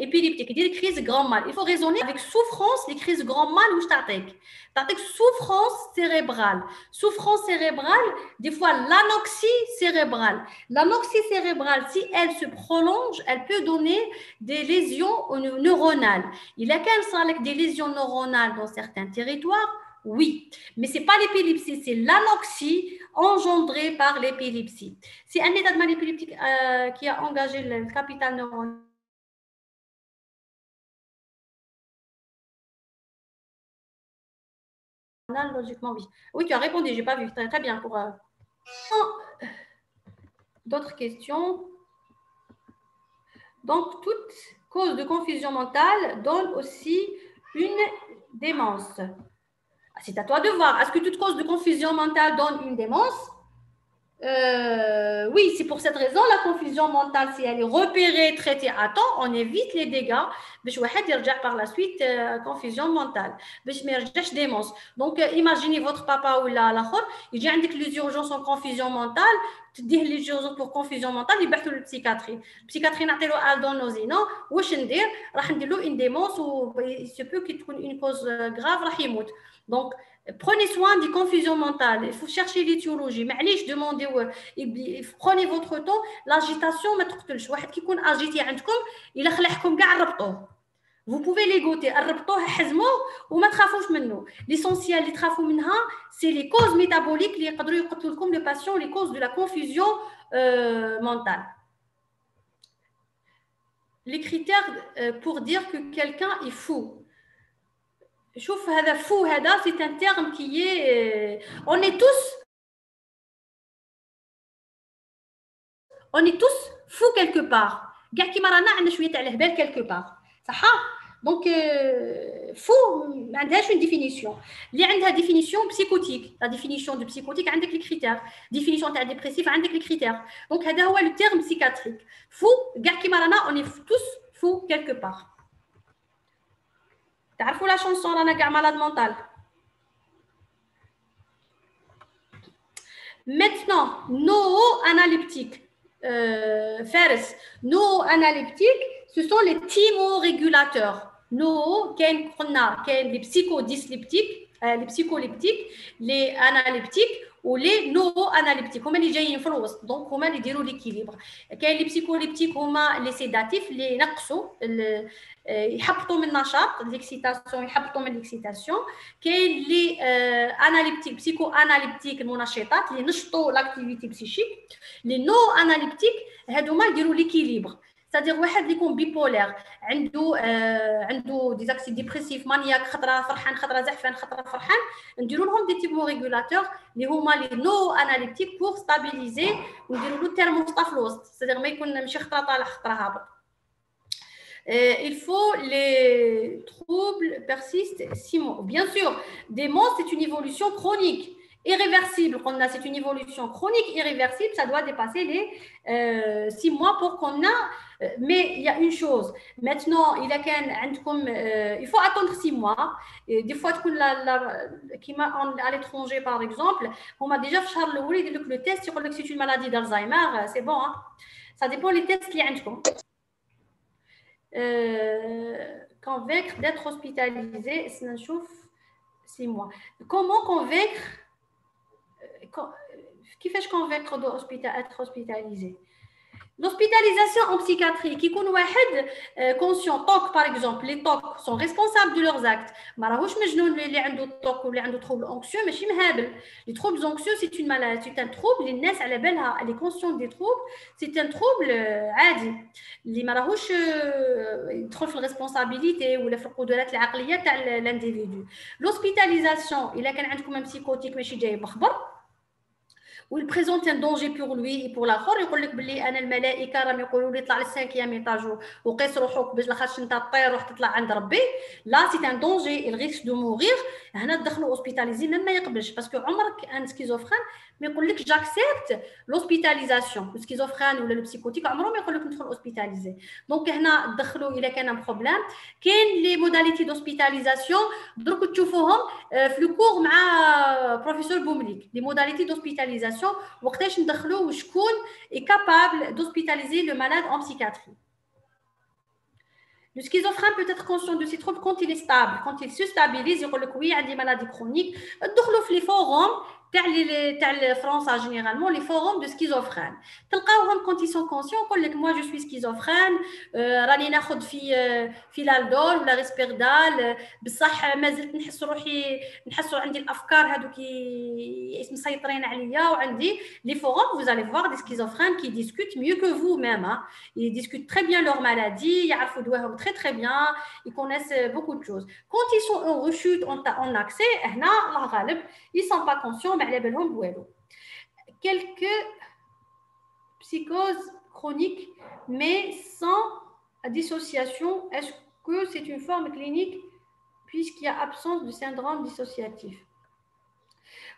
Épileptique, il dit crise grand mal. Il faut raisonner avec souffrance, les crises grand mal ou statique. Souffrance cérébrale. Souffrance cérébrale, des fois l'anoxie cérébrale. L'anoxie cérébrale, si elle se prolonge, elle peut donner des lésions neuronales. Il y a qu'un seul avec des lésions neuronales dans certains territoires, oui. Mais ce n'est pas l'épilepsie, c'est l'anoxie engendrée par l'épilepsie. C'est un état de mal épileptique qui a engagé le capital neuronal. Logiquement, oui. Oui, tu as répondu, j'ai pas vu. Très bien. Pour d'autres questions. Donc, toute cause de confusion mentale donne aussi une démence. C'est à toi de voir. Est-ce que toute cause de confusion mentale donne une démence? Oui, c'est pour cette raison la confusion mentale, si elle est repérée, traitée à temps, on évite les dégâts. باش واحد يرجع par la suite confusion mentale. باش ما يرجعش démence. Donc imaginez votre papa ولا الاخر يجي عندك les urgences en confusion mentale, تديه les urgences pour confusion mentale يبعثوا للبسيكاتري. البسيكاتري نعطي له الدونوزينا واش ندير؟ راح ندير له une démence و il se peut qu'il تكون une cause grave راح يموت. Donc prenez soin des confusions mentales. Il faut chercher l'étiologie. معليش demandez prenez votre temps. L'agitation ما تقتلش. واحد كي يكون agité عندكم إلا خلعكم كاع ربطوه. Vous pouvez l'égoter. ربطوه حزموه وما تخافوش منه. L'essentiel اللي تخافوا منها c'est les causes métaboliques اللي يقدروا يقتلوا لكم le patient, les causes de la confusion mentale. Les critères pour dire que quelqu'un est fou. شوف هذا fou هذا c'est un terme qui est on est tous fous quelque part كاع كيما رانا عندنا شويه تاع الهبال quelque part صح دونك fou ما عندهاش une définition اللي عندها définition psychotique la définition de psychotique عندك les critères définition تاع dépressif عندك les critères donc هذا هو le terme psychiatrique fou كاع كيما رانا on est tous fous quelque part تعرفوا لا شونسون رانا كاع malade mental. Maintenant, neuroanalyptiques. Fares, neuroanalyptiques, ce sont les thymorégulateurs. Les psychodysleptiques, les psycholeptiques, les analeptiques ou les neuroanalyptiques. Comment les جايين في الوسط. Donc, comment les déroulent l'équilibre. Les psycholeptiques, هما les sédatifs, les نقصوا يحبطوا من النشاط الاكسيتاسيون يحبطوا من الاكسيتاسيون كاين لي اناليبتيك بسيكو اناليبتيك المنشطات اللي نشطوا لاكتيفيتي بسيشيك لي نو اناليبتيك هادوما يديروا ليكيليبر c'est-à-dire واحد اللي يكون بيبولير عنده ديزاكسي ديبريسيف مانياك خطره فرحان خطره زعفان خطره فرحان نديروا لهم دي تيبو ريغولاتور اللي هما لي نو اناليبتيك بور ستابيليزي ونديروا له تيرموستا في الوسط c'est-à-dire ما يكون ماشي خطره طالع خطره هابط. Il faut les troubles persistent 6 mois. Bien sûr, démence, c'est une évolution chronique, irréversible. C'est une évolution chronique, irréversible. Ça doit dépasser les 6 mois pour qu'on a. Mais il y a une chose. Maintenant, il faut attendre 6 mois. Et des fois, à l'étranger, par exemple, on m'a déjà fait le test sur que c'est une maladie d'Alzheimer. C'est bon. Hein? Ça dépend des tests qu'il y a. Convaincre d'être hospitalisé, c'est 6 mois. Comment convaincre qui fait convaincre d'être hospitalisé? L'hospitalisation en psychiatrie, qui est conscient, TOC par exemple, les TOC sont responsables de leurs actes. Les troubles anxieux, mais les troubles anxieux, c'est une maladie, c'est un trouble, elle est consciente des troubles, c'est un trouble عادي. اللي ما راهوش يدخل في الريسبونسابيلتي ولا في القدرات العقليه تاع الانديفيدو. L'hospitalisation, الا كان عندكم un psychotique ماشي جاي بخبر ou il présente un danger pour lui et pour l'autre يقول لك بلي انا الملائكه راهم يقولوا لي طلع للسانكيام ايطاج وقيس روحك باش لاخاطش انت طير وراح تطلع عند ربي لا سي ان دونجي il risque de mourir هنا تدخلوا اوسبيتاليزي ميم ما يقبلش باسكو عمرك ان سكيزوفرين ما يقول لك جاكسبت لوسبيتاليزاسيون السكيزوفرين ولا البسيكوتيك عمره ما يقول لك ندخل اوسبيتاليزي دونك هنا تدخلوا الا كان ان بروبليم كاين لي موداليتي دوسبيتاليزاسيون درك تشوفوهم في لو كور مع بروفيسور بومليك لي موداليتي دوسبيتاليزاسيون وقتاش ندخلوا وشكون est capable d'hospitaliser le malade en psychiatrie. Le schizophrène peut être conscient de ses troubles quand il est stable, quand il se stabilise, il y a des maladies chroniques. Dans les forums, France généralement, les forums de schizophrène. Quand ils sont conscients, moi je suis schizophrène, راني ناخذ في l'aldol ou la risperdal, بصح ما زلت نحسوا عندي الافكار هذوك مسيطرين عليا وعندي les forums, vous allez voir des schizophrènes qui discutent mieux que vous-même. Hein. Ils discutent très bien leur maladie, يعرفوا دواهم très très bien, ils connaissent beaucoup de choses. Quand ils sont en rechute, en accès, هنا الله غالب, ils sont pas conscients. Quelques psychoses chroniques, mais sans dissociation. Est-ce que c'est une forme clinique puisqu'il y a absence de syndrome dissociatif?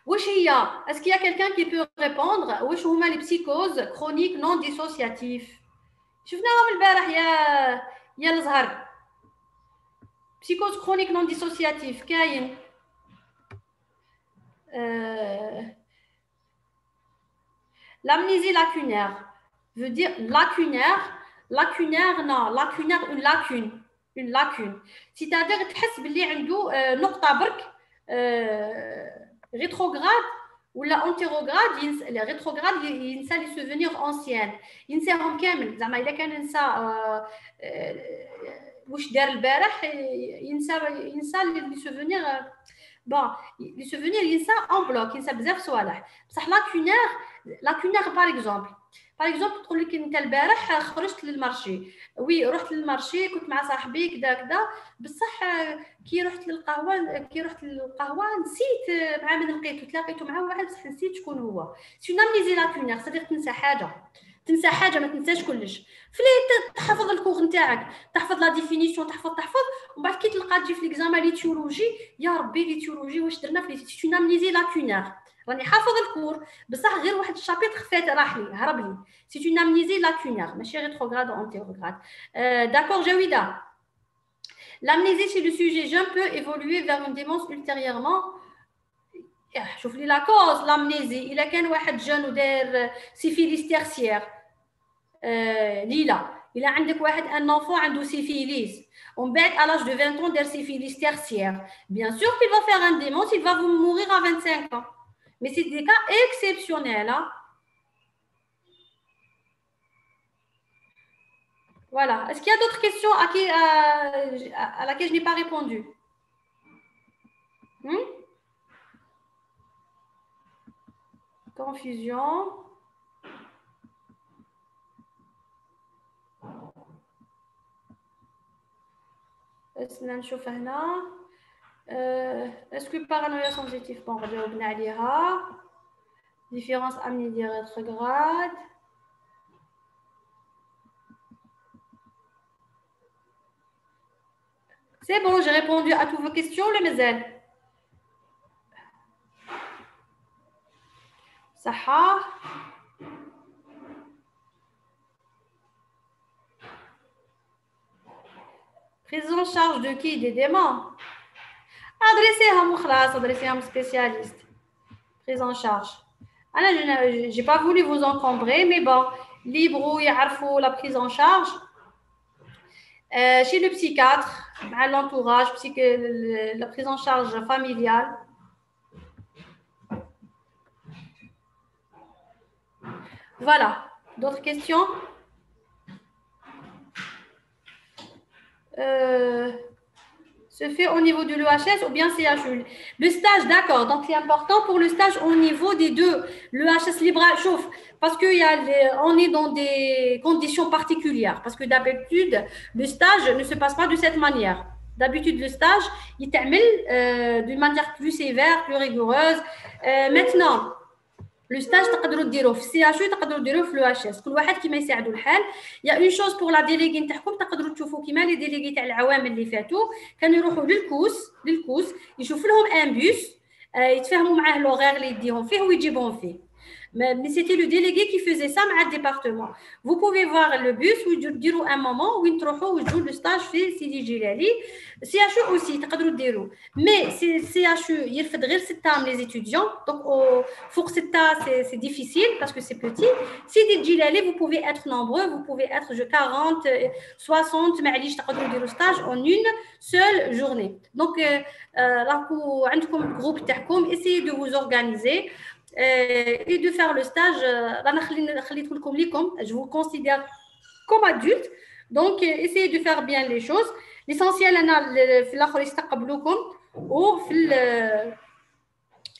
Est-ce qu'il y a quelqu'un qui peut répondre? Wesh huma les psychoses chroniques non dissociatives. شفناهم البارح يا الزهر. Psychose chronique non dissociative كاين. L'amnésie lacunaire veut dire lacunaire non, lacunaire une lacune. C'est-à-dire تحس باللي عنده نقطة برك rétrograde ou la antérograde rétrograde ينسى les souvenirs anciens ينساهم كامل زعما اذا كان ينسى واش دار البارح ينسى les souvenirs bon les souvenirs ينسى en bloc ينسى بزاف صوالح بصح lacunaire par exemple تقول لك انت البارح خرجت للمارشي وي رحت للمارشي كنت مع صاحبي كذا بصح كي رحت للقهوه نسيت مع من لقيته تلاقيته مع واحد بصح نسيت شكون هو سي نامنيزي لاكونير صديق تنسى حاجه ما تنساش كلش فلي تحفظ الكور نتاعك تحفظ لا ديفينيسيون تحفظ ومن بعد كي تلقى تجي في ليكزامان ليتيولوجي يا ربي ليتيولوجي واش درنا في سي نامنيزي لاكونير راني حافظ الكور بصح غير واحد الشابيتر خفات راح لي هرب لي سي اون امنيزي لاكونير ماشي ريتروغراد او انتيروغراد داكور جاويده l'amnésie chez le sujet jeune peut évoluer vers une démence ultérieurement شوف لي لا كوز l'amnésie الا كان واحد جون ودار سيفيليس تيرسيير ليلى الا عندك واحد ان enfant عنده سيفيليس ومن بعد à l'âge de 20 ans دار سيفيليس تيرسيير bien sûr qu'il va faire un démence il va vous mourir à 25 ans. Mais c'est des cas exceptionnels. Hein? Voilà. Est-ce qu'il y a d'autres questions à laquelle je n'ai pas répondu? Confusion. Est-ce que paranoïa sensitive bon جاوبنا عليها différence amnésie rétrograde c'est bon j'ai répondu à toutes vos questions le مازال صحة prise en charge de qui des démons adressez-vous spécialiste. Prise en charge. Je n'ai pas voulu vous encombrer, mais bon, libre ou yarfou la prise en charge. Chez le psychiatre, à l'entourage, la prise en charge familiale. Voilà. D'autres questions? Se fait au niveau de l'EHS ou bien CHU. Le stage, d'accord. Donc, c'est important pour le stage au niveau des deux. L'EHS libre chauffe parce qu'on est dans des conditions particulières. Parce que d'habitude, le stage ne se passe pas de cette manière. D'habitude, le stage, il termine d'une manière plus sévère, plus rigoureuse. Maintenant, le stage تقدروا ديروه في السي اش تقدروا ديروه في لو اش اس كل واحد كيما يساعدوا الحال يا اون شوز بور لا ديليغي نتاعكم تقدروا تشوفوا كيما لي ديليغي تاع العوام اللي فاتوا كانوا يروحوا للكوس يشوفوا لهم ان بوس يتفاهموا معاه لوغير اللي يديهم فيه ويجيبهم فيه mais c'était le délégué qui faisait ça مع الديبارتمون vous pouvez voir le bus ويديروا un moment وين تروحوا وتجوا لو ستاج في سيدي جلالي سي اش او aussi تقدروا ديروا مي سي اش يرفض غير 6 les étudiants donc فوق 6 c'est difficile parce que c'est petit سيدي جلالي vous pouvez être nombreux vous pouvez être 40 60 معليش تقدروا ديروا ستاج en une seule journée donc راكو عندكم جروب تاعكم essayez de vous organiser et de faire le stage je vous considère comme adulte donc essayez de faire bien les choses l'essentiel في الاخر يستقبلوكم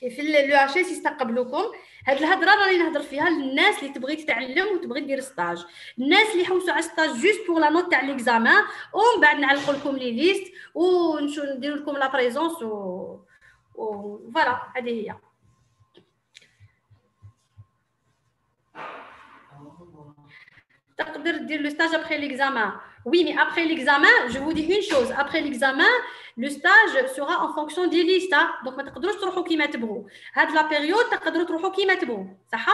في الHS يستقبلوكم هاد الهضره راني نهضر فيها للناس اللي تبغي تتعلم وتبغي دير ستاج الناس اللي يحوسوا على ستاج جوست بور لا نوت تاع ليكزامان ومن بعد نعلقوا لكم لي ليست ونديروا لكم لا بريزونس فوالا هذه هي تقدر دير لو ستاج ابخي ليكزامان Oui, mais après l'examen, je vous dis une chose. Après l'examen, le stage sera en fonction des listes. Hein? Donc, ما تقدروش تروحوا كيما تبغوا. هاد la période, تقدروا تروحوا كيما تبغوا. صح؟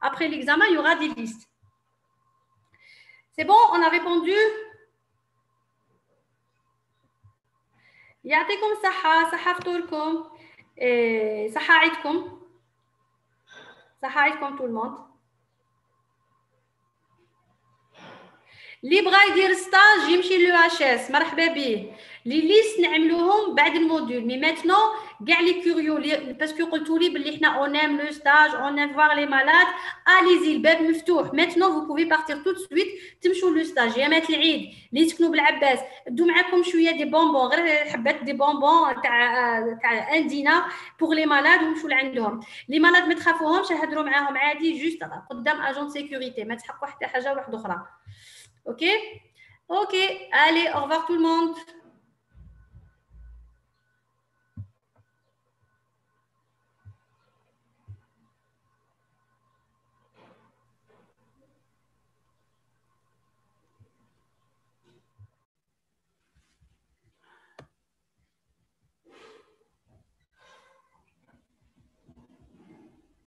Après l'examen, il y aura des listes. C'est bon, on a répondu. يعطيكم الصحة، صحة فطوركم، صحة عيدكم، صحة عيدكم tout le monde. اللي بغا يدير ستاج يمشي لو اش اس مرحبا به. لي ليست نعملوهم بعد الموديول مي ماتنو كاع لي كوريو باسكو قلتوا لي بلي حنا اون ام لو ستاج اون ام فوار لي مالاد اليزي الباب مفتوح ماتنو فو بوفي بارتير تو سويت تمشوا لو ستاج يا مات العيد اللي تسكنوا بالعباس دو معاكم شويه دي بونبون غير حبات دي بونبون تاع اندينا بوغ لي مالاد ومشوا لعندهم لي مالاد ما تخافوهمش هضروا معاهم عادي جوست قدام اجون سيكوريتي ما تحقوا حتى حاجه واحده اخرى. Ok? Ok. Allez, au revoir tout le monde.